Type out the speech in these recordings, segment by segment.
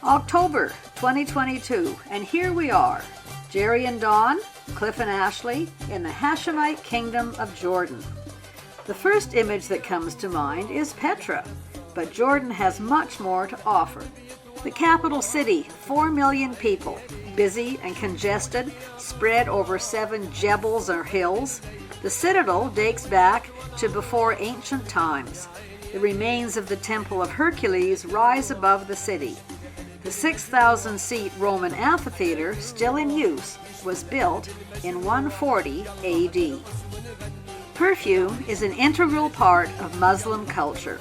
October 2022, and here we are, Jerry and Dawn, Cliff and Ashley, in the Hashemite Kingdom of Jordan. The first image that comes to mind is Petra, but Jordan has much more to offer. The capital city, 4 million people, busy and congested, spread over 7 jebels or hills. The citadel dates back to before ancient times. The remains of the Temple of Hercules rise above the city. The 6,000-seat Roman amphitheater, still in use, was built in 140 AD. Perfume is an integral part of Muslim culture.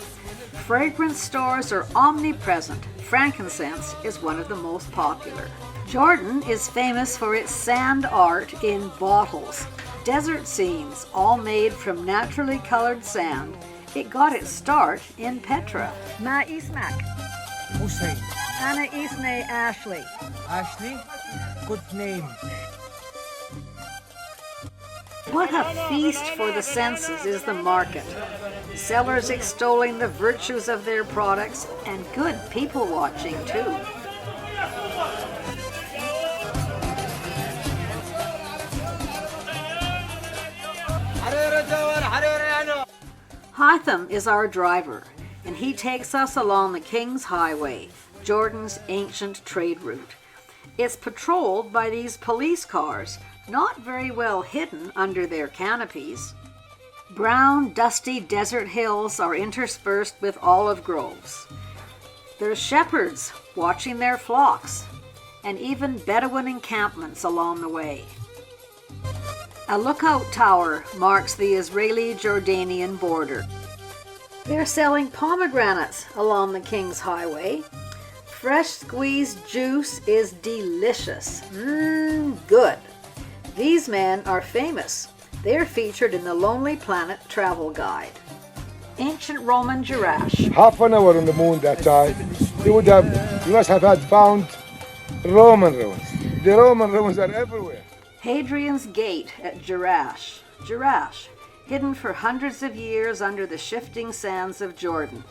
Fragrance stores are omnipresent. Frankincense is one of the most popular. Jordan is famous for its sand art in bottles. Desert scenes, all made from naturally colored sand. It got its start in Petra. Ma ismak? Hussein. Ana isme Ashley. Ashley? Good name. What a feast for the senses is the market. Sellers extolling the virtues of their products and good people watching too. Hytham is our driver, and he takes us along the King's Highway, Jordan's ancient trade route. It's patrolled by these police cars, not very well hidden under their canopies. Brown, dusty desert hills are interspersed with olive groves. There's shepherds watching their flocks, and even Bedouin encampments along the way. A lookout tower marks the Israeli-Jordanian border. They're selling pomegranates along the King's Highway. Fresh squeezed juice is delicious. Good. These men are famous. They're featured in the Lonely Planet travel guide. Ancient Roman Jerash. Half an hour on the moon that time, you must have had found Roman ruins. The Roman ruins are everywhere. Hadrian's Gate at Jerash. Jerash, hidden for hundreds of years under the shifting sands of Jordan.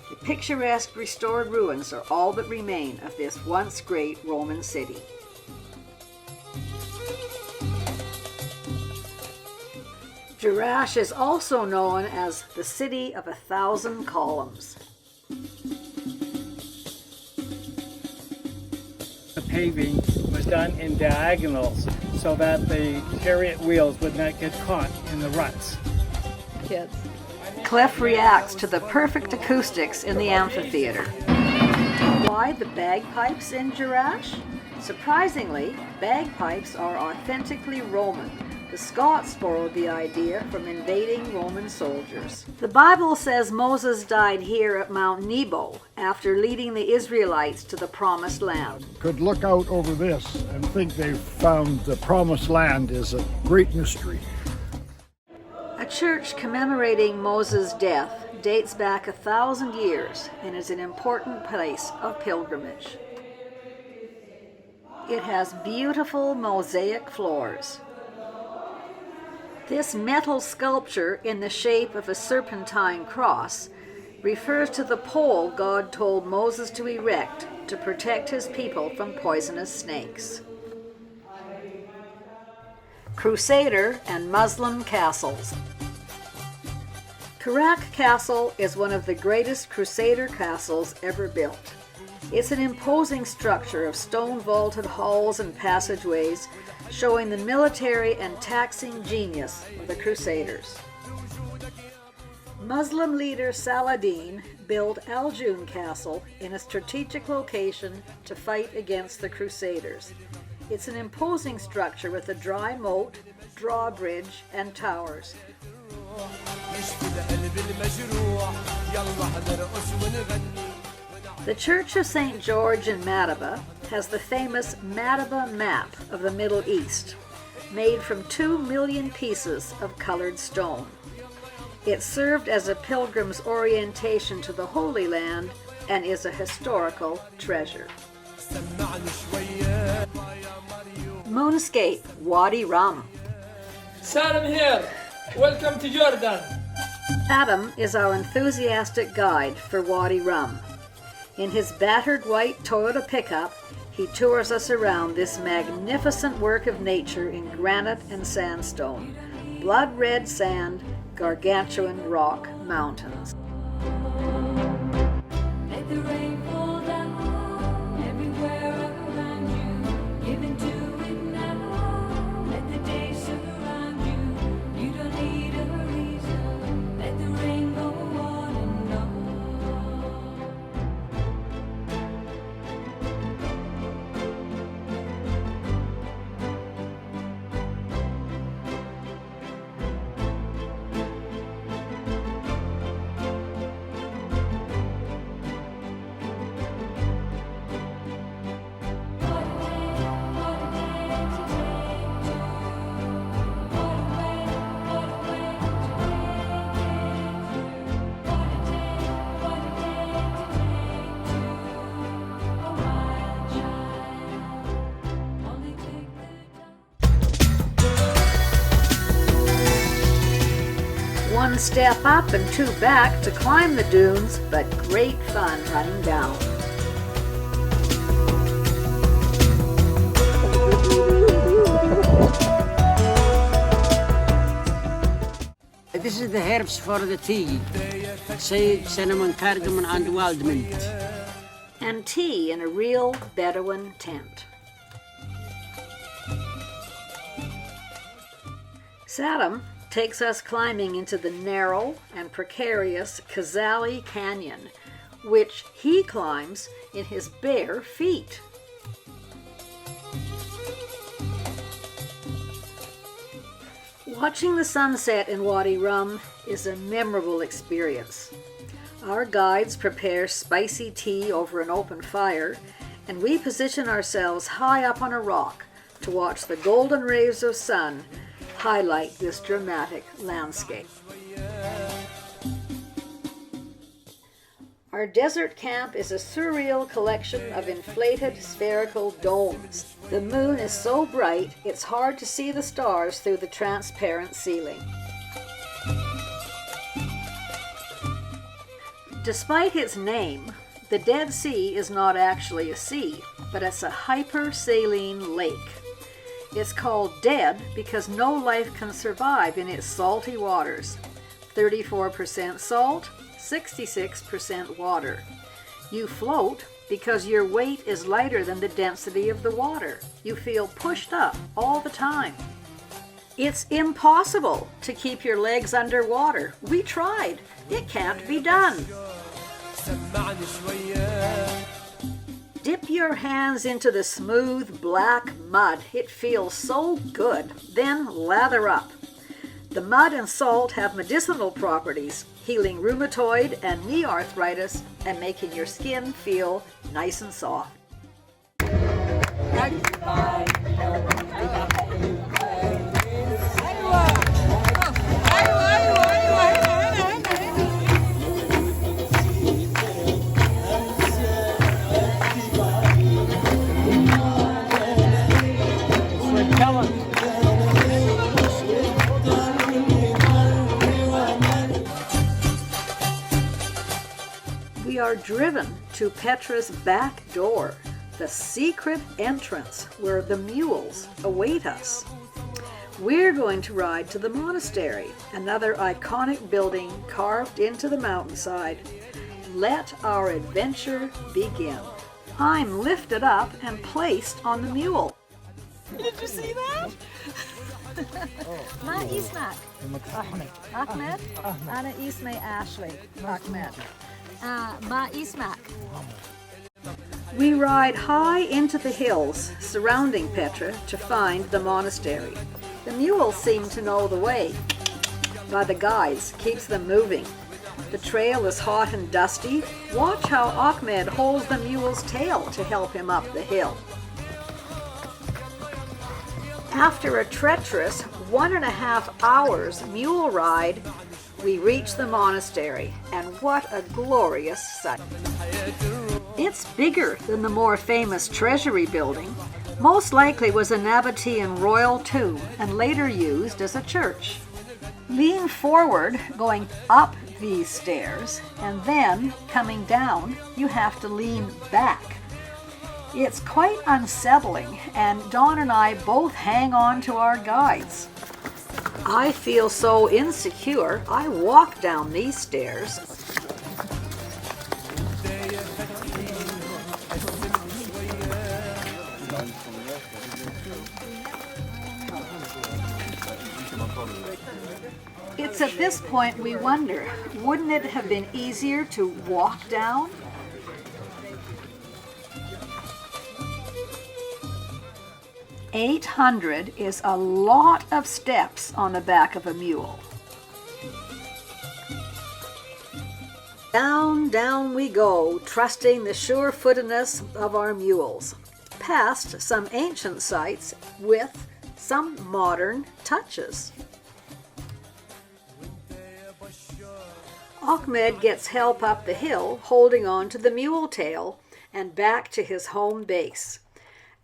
The picturesque restored ruins are all that remain of this once great Roman city. Jerash is also known as the City of 1,000 Columns. The paving was done in diagonals so that the chariot wheels would not get caught in the ruts. Kids. Cliff reacts to the perfect acoustics in the amphitheater. Why the bagpipes in Jerash? Surprisingly, bagpipes are authentically Roman. The Scots borrowed the idea from invading Roman soldiers. The Bible says Moses died here at Mount Nebo after leading the Israelites to the Promised Land. Could look out over this and think they've found the Promised Land is a great mystery. A church commemorating Moses' death dates back 1,000 years and is an important place of pilgrimage. It has beautiful mosaic floors. This metal sculpture in the shape of a serpentine cross refers to the pole God told Moses to erect to protect his people from poisonous snakes. Crusader and Muslim castles. Karak Castle is one of the greatest Crusader castles ever built. It's an imposing structure of stone-vaulted halls and passageways showing the military and taxing genius of the Crusaders. Muslim leader Saladin built Al-Jun Castle in a strategic location to fight against the Crusaders. It's an imposing structure with a dry moat, drawbridge, and towers. The Church of St. George in Madaba has the famous Madaba map of the Middle East, made from 2 million pieces of colored stone. It served as a pilgrim's orientation to the Holy Land and is a historical treasure. Moonscape, Wadi Rum. Salam here. Welcome to Jordan. Adam is our enthusiastic guide for Wadi Rum. In his battered white Toyota pickup, he tours us around this magnificent work of nature in granite and sandstone, blood-red sand, gargantuan rock mountains. Let the rain fall down everywhere around you. Give into it now. Let the day surround you. You don't need a reason. Let the rain go on and on. One step up and two back to climb the dunes, but great fun running down. This is the herbs for the tea. Sage, cinnamon, cardamom, and wild mint. And tea in a real Bedouin tent. Saddam takes us climbing into the narrow and precarious Kazali Canyon, which he climbs in his bare feet. Watching the sunset in Wadi Rum is a memorable experience. Our guides prepare spicy tea over an open fire, and we position ourselves high up on a rock to watch the golden rays of sun highlight this dramatic landscape. Our desert camp is a surreal collection of inflated spherical domes. The moon is so bright it's hard to see the stars through the transparent ceiling. Despite its name, the Dead Sea is not actually a sea, but it's a hypersaline lake. It's called dead because no life can survive in its salty waters. 34% salt, 66% water. You float because your weight is lighter than the density of the water. You feel pushed up all the time. It's impossible to keep your legs underwater. We tried. It can't be done. Dip your hands into the smooth black mud. It feels so good. Then lather up. The mud and salt have medicinal properties, healing rheumatoid and knee arthritis and making your skin feel nice and soft. We are driven to Petra's back door, the secret entrance where the mules await us. We're going to ride to the monastery, another iconic building carved into the mountainside. Let our adventure begin. I'm lifted up and placed on the mule. Did you see that? Ma Ismak. Ahmed. Ana Ismay Ashley. Ahmed. Ma Ismak. We ride high into the hills surrounding Petra to find the monastery. The mules seem to know the way. By the guides keeps them moving. The trail is hot and dusty. Watch how Ahmed holds the mule's tail to help him up the hill. After a treacherous 1.5 hours mule ride, we reach the monastery, and what a glorious sight. It's bigger than the more famous treasury building. Most likely was a Nabatean royal tomb and later used as a church. Lean forward, going up these stairs, and then, coming down, you have to lean back. It's quite unsettling, and Dawn and I both hang on to our guides. I feel so insecure, I walk down these stairs. It's at this point we wonder, wouldn't it have been easier to walk down? $800 is a lot of steps on the back of a mule. Down, down we go, trusting the sure-footedness of our mules, past some ancient sites with some modern touches. Ahmed gets help up the hill, holding on to the mule tail, and back to his home base.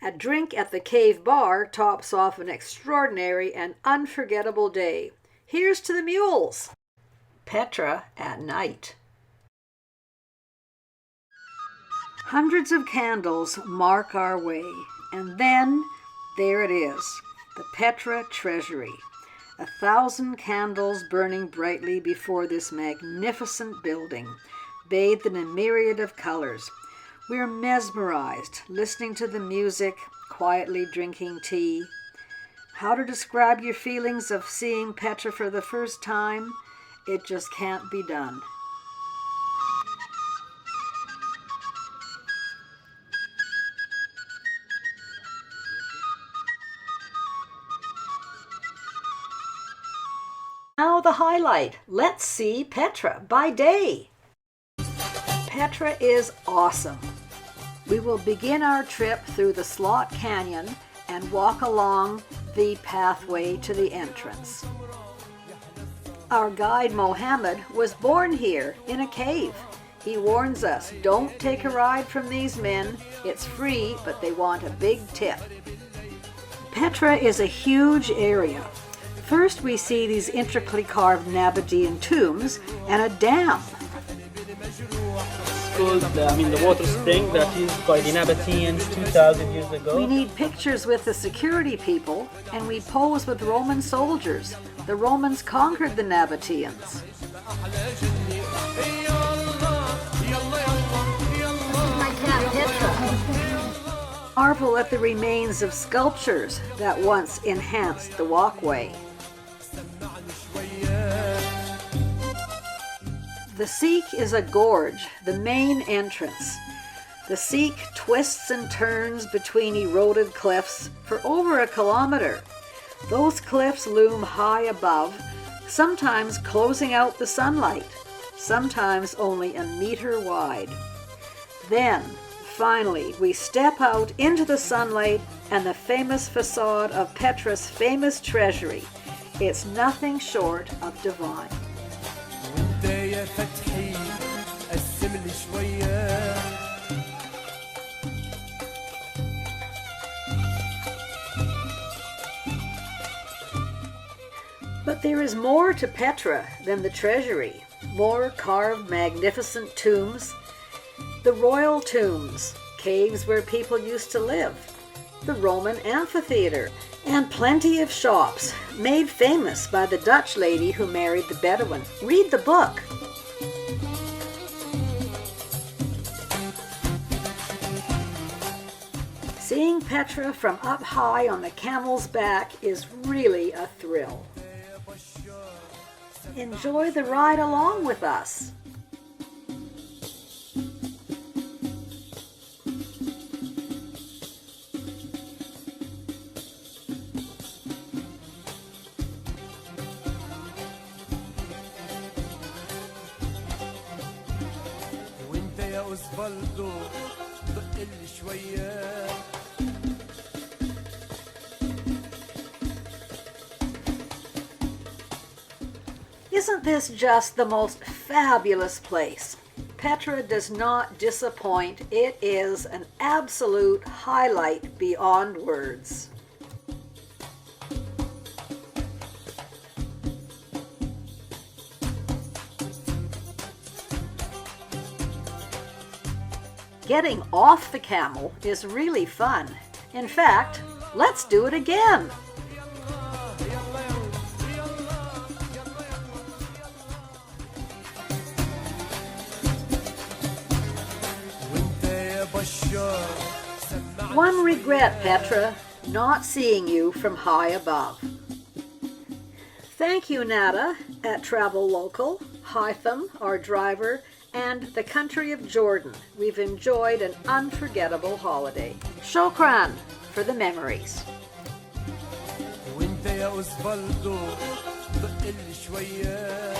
A drink at the cave bar tops off an extraordinary and unforgettable day. Here's to the mules! Petra at night. Hundreds of candles mark our way, and then there it is, the Petra treasury. 1,000 candles burning brightly before this magnificent building, bathed in a myriad of colors. We're mesmerized, listening to the music, quietly drinking tea. How to describe your feelings of seeing Petra for the first time? It just can't be done. Now the highlight. Let's see Petra by day. Petra is awesome. We will begin our trip through the Slot Canyon and walk along the pathway to the entrance. Our guide Mohammed was born here in a cave. He warns us, don't take a ride from these men. It's free, but they want a big tip. Petra is a huge area. First, we see these intricately carved Nabatean tombs and a dam. The water spring that used by the Nabateans 2,000 years ago. We need pictures with the security people, and we pose with Roman soldiers. The Romans conquered the Nabateans. My cat Petra. Marvel at the remains of sculptures that once enhanced the walkway. The Seek is a gorge, the main entrance. The Seek twists and turns between eroded cliffs for over 1 kilometer. Those cliffs loom high above, sometimes closing out the sunlight, sometimes only 1 meter wide. Then, finally, we step out into the sunlight and the famous facade of Petra's famous treasury. It's nothing short of divine. But there is more to Petra than the treasury. More carved magnificent tombs. The royal tombs, caves where people used to live. The Roman amphitheater, and plenty of shops made famous by the Dutch lady who married the Bedouin. Read the book. Seeing Petra from up high on the camel's back is really a thrill. Enjoy the ride along with us. Isn't this just the most fabulous place? Petra does not disappoint. It is an absolute highlight beyond words. Getting off the camel is really fun. In fact, let's do it again. One regret, Petra, not seeing you from high above. Thank you, Nada, at Travel Local, Hytham, our driver, and the country of Jordan. We've enjoyed an unforgettable holiday. Shokran for the memories. وانت يا أوزفالدو دق لي شوية